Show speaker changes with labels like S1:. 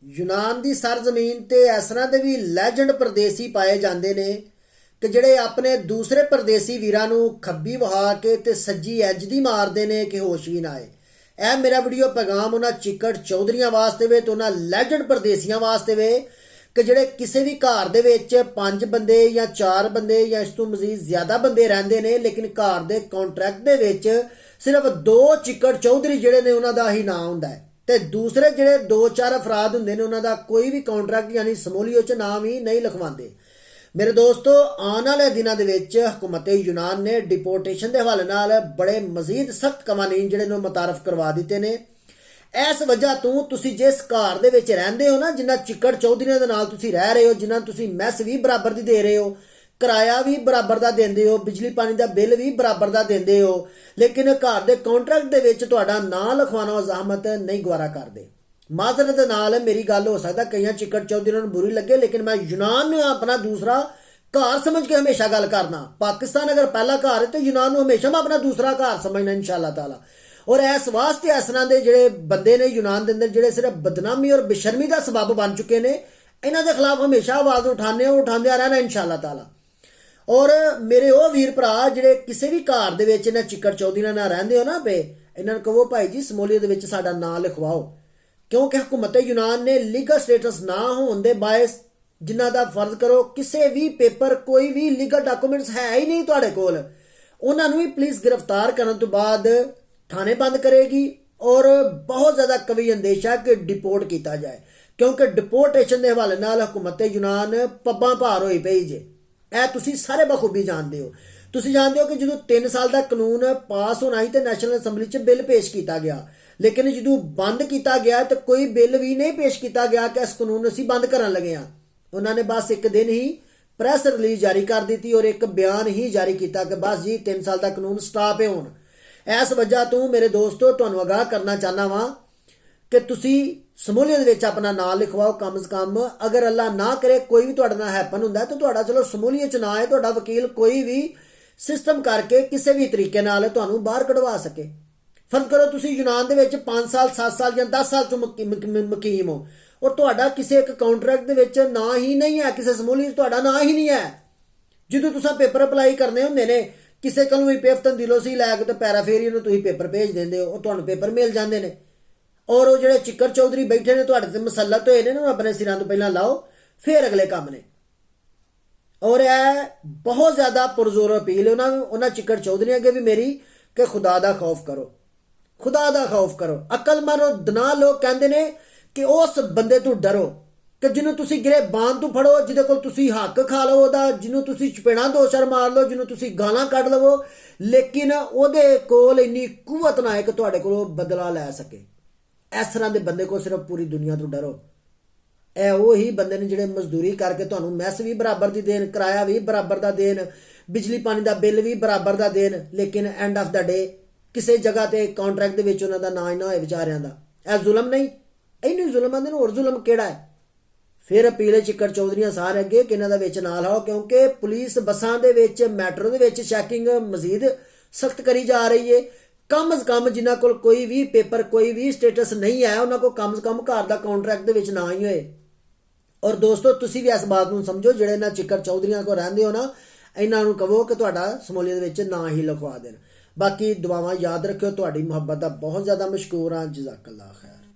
S1: यूनान की सरजमीन ते इस तरह के भी लैजेंड परदेसी पाए जाते हैं कि ਜਿਹੜੇ ਆਪਣੇ ਦੂਸਰੇ ਪਰਦੇਸੀ ਵੀਰਾਂ ਨੂੰ ਖੱਬੀ ਵਹਾ ਕੇ ਤੇ ਸੱਜੀ ਐਜ ਦੀ ਮਾਰਦੇ ਨੇ ਕਿ ਹੋਸ਼ ਵੀ ਨਾ ਆਏ। ਇਹ ਮੇਰਾ ਵੀਡੀਓ ਪੈਗਾਮ ਉਹਨਾਂ ਚਿੱਕੜ ਚੌਧਰੀਆਂ ਵਾਸਤੇ ਵੇ ਤੇ ਉਹਨਾਂ ਲੈਜੈਂਡ ਪਰਦੇਸੀਆਂ ਵਾਸਤੇ ਵੇ ਕਿ ਜਿਹੜੇ ਕਿਸੇ ਵੀ ਘਰ ਦੇ ਵਿੱਚ 5 ਬੰਦੇ ਜਾਂ 4 ਬੰਦੇ ਜਾਂ ਇਸ ਤੋਂ ਮਜ਼ੀਦ ਜ਼ਿਆਦਾ ਬੰਦੇ ਰਹਿੰਦੇ ਨੇ, ਲੇਕਿਨ ਘਰ ਦੇ ਕੰਟਰੈਕਟ ਦੇ ਵਿੱਚ ਸਿਰਫ 2 ਚਿੱਕੜ ਚੌਧਰੀ ਜਿਹੜੇ ਨੇ ਉਹਨਾਂ ਦਾ ਹੀ ਨਾਂ ਹੁੰਦਾ ਹੈ ਤੇ ਦੂਸਰੇ ਜਿਹੜੇ 2-4 ਅਫਰਾਦ ਹੁੰਦੇ ਨੇ ਉਹਨਾਂ ਦਾ ਕੋਈ ਵੀ ਕੰਟਰੈਕਟ ਯਾਨੀ ਸਮੂਲੀਓ 'ਚ ਨਾਮ ਹੀ ਨਹੀਂ ਲਿਖਵਾਉਂਦੇ। मेरे दोस्तों, आने वाले दिनों के हुकूमत यूनान ने डिपोर्टेशन के हवाले नाल बड़े मजीद सख्त कवानीन जिहड़े मुतारफ करवा दिते ने। इस वजह तो तुसी जिस घर दे विच रहिंदे हो ना, जिन्हां चिक्कड़ चौधरियां दे नाल तुसी रह रहे हो, जिन्हां तुसी मैस भी बराबर दी दे रहे हो, किराया भी बराबर दा देंदे हो, बिजली पानी दा बिल भी बराबर दा देंदे हो, लेकिन घर दे कॉन्ट्रैक्ट दे विच तुहाडा नां लिखवाना ज़हमत नहीं गवारा करदे। माजरत नाल मेरी गल हो सकता कई चिक्कड़ चौधरी बुरी लगे, लेकिन मैं यूनान में अपना दूसरा घर समझ के हमेशा गल करना। पाकिस्तान अगर पहला घर है तो यूनान में हमेशा मैं अपना दूसरा घर समझना इंशाअल्लाह ताला। और इस वास्ते इस तरह के जोड़े बंदे ने यूनान के अंदर जोड़े सिर्फ बदनामी और बेशर्मी का सबब बन चुके हैं, इन्हों के खिलाफ हमेशा आवाज़ उठाने उठांदे रहना इंशाअल्लाह ताला। और मेरे वो वीर भरा जोड़े किसी भी घर के इन्होंने चिक्कड़ चौधरी नाल रहिंदे हो ना पे, इन्होंने कहो भाई जी समूलीयत में साडा नाम लिखवाओ, क्योंकि हुकूमत यूनान ने लीगल स्टेटस ना होने के बायस जिन्हों का फर्ज करो किसी भी पेपर कोई भी लीगल डॉक्यूमेंट्स है ही नहीं तुहाडे कोल, उन्होंने भी पुलिस गिरफ्तार करने तो बाद थाने बंद करेगी और बहुत ज़्यादा कभी अंदेशा कि डिपोर्ट किया जाए, क्योंकि डिपोर्टेशन के हवाले नाल हुकूमत यूनान पब्बां भार होई पई जे। ਇਹ ਤੁਸੀਂ ਸਾਰੇ बखूबी जानते हो। ਤੁਸੀਂ जानते हो कि जो 3 साल का कानून पास होना ही तो नैशनल असैम्बली च बिल पेश किया गया, लेकिन जो बंद किया गया तो कोई बिल भी नहीं पेश किया गया कि इस कानून असीं बंद करन लगे हाँ। उन्होंने बस एक दिन ही प्रैस रिलीज जारी कर दी और एक बयान ही जारी किया कि बस जी 3 साल का कानून स्टॉप है हुण। इस वजह तो मेरे दोस्तों तुहानूं आगाह करना चाहना वा कि तुसी समूलीयत विच अपना नाम लिखवाओ कम से कम। अगर अल्लाह ना करे कोई भी तुहाडे नाल हैपन हुंदा तो तुहाडा चलो समूलीयत च ना है, तुहाडा वकील कोई भी सिस्टम करके किसी भी तरीके नाल तुहानूं बाहर कढवा सके। फर्ज करो तुसी यूनान दे विच 5 साल 7 साल या 10 साल चों मुकीम हो और तुहाडा किसी एक कॉन्ट्रैक्ट दे विच ना ही नहीं है, किसी समूलीयत तुहाडा ना ही नहीं है। ਜਦੋਂ तुसां पेपर अप्लाई करने हुंदे ने किसी कोलों भी पेफतन दिलों सी लै के तो पैराफेरी नूं तुसीं पेपर भेज दिंदे हो और तुहानूं पेपर मिल जांदे ने। और वो जिहड़े चिक्कड़ चौधरी बैठे ने तुहाडे ते मसलत होए ने अपने सिरां तो पहलां लाओ फिर अगले काम ने। और यह बहुत ज़्यादा पुरजोर अपील उन्होंने चिक्कड़ चौधरी अगे भी मेरी कि खुदा दा खौफ करो, खुदा दा खौफ करो। अकलमंद और दना लोग कहते हैं कि उस बंदे तो डरो कि जिन्हों तुसी गिरबान तो फड़ो, जिहदे कोल तुसी हक खा लो ओहदा, जिन्हों तुसी चपेड़ा 2 मार लो, जिन्हों तुसी गालां कढ लवो, लेकिन ओहदे कोल इन्नी कुवत ना है कि तुहाडे कोलों बदला लै सके। इस तरह के बंदे को सिर्फ पूरी दुनिया तो डरो। ਇਹ ਉਹੀ ਬੰਦੇ ਨੇ ਜਿਹੜੇ ਮਜ਼ਦੂਰੀ ਕਰਕੇ ਤੁਹਾਨੂੰ ਮੈਸ ਵੀ ਬਰਾਬਰ ਦੀ ਦੇਣ, ਕਿਰਾਇਆ ਵੀ ਬਰਾਬਰ ਦਾ ਦੇਣ, ਬਿਜਲੀ ਪਾਣੀ ਦਾ ਬਿੱਲ ਵੀ ਬਰਾਬਰ ਦਾ ਦੇਣ, ਲੇਕਿਨ ਐਂਡ ਆਫ ਦਾ ਡੇ ਕਿਸੇ ਜਗ੍ਹਾ ਤੇ ਕੰਟਰੈਕਟ ਦੇ ਵਿੱਚ ਉਹਨਾਂ ਦਾ ਨਾਂ ਹੀ ਨਾ ਹੋਏ ਵਿਚਾਰਿਆਂ ਦਾ। ਇਹ ਜ਼ੁਲਮ ਨਹੀਂ? ਇਹਨੂੰ ਜ਼ੁਲਮ ਆਂਦੇ ਨੇ। ਹੋਰ ਜ਼ੁਲਮ ਕਿਹੜਾ ਹੈ? ਫਿਰ ਅਪੀਲ चिक्कड़ चौधरीਆਂ ਸਾਰੇ ਅੱਗੇ ਕਿ ਇਹਨਾਂ ਦਾ ਵਿੱਚ ਨਾਲ ਆਓ, ਕਿਉਂਕਿ ਪੁਲਿਸ ਬੱਸਾਂ ਦੇ ਵਿੱਚ ਮੈਟਰੋ ਦੇ ਵਿੱਚ ਚੈਕਿੰਗ ਮਜ਼ੀਦ ਸਖਤ ਕਰੀ ਜਾ ਰਹੀ ਹੈ। कम से कम जिन्हों को कोई भी पेपर कोई भी स्टेटस नहीं है उन्होंने को कम से कम घर का कॉन्ट्रैक्ट के ना ही होए। और दोस्तों तुसी भी इस बात को समझो जिहड़े इन्हां चिक्कड़ चौधरीਆਂ को रहिंदे हो ना, इन्हों कहो कि तुहाडा समूलीयत ना ही लिखवा देन। बाकी दुआवां याद रखियो। तुहाडी मुहब्बत का बहुत ज़्यादा मशकूर हाँ। जज़ाकल्लाह खैर।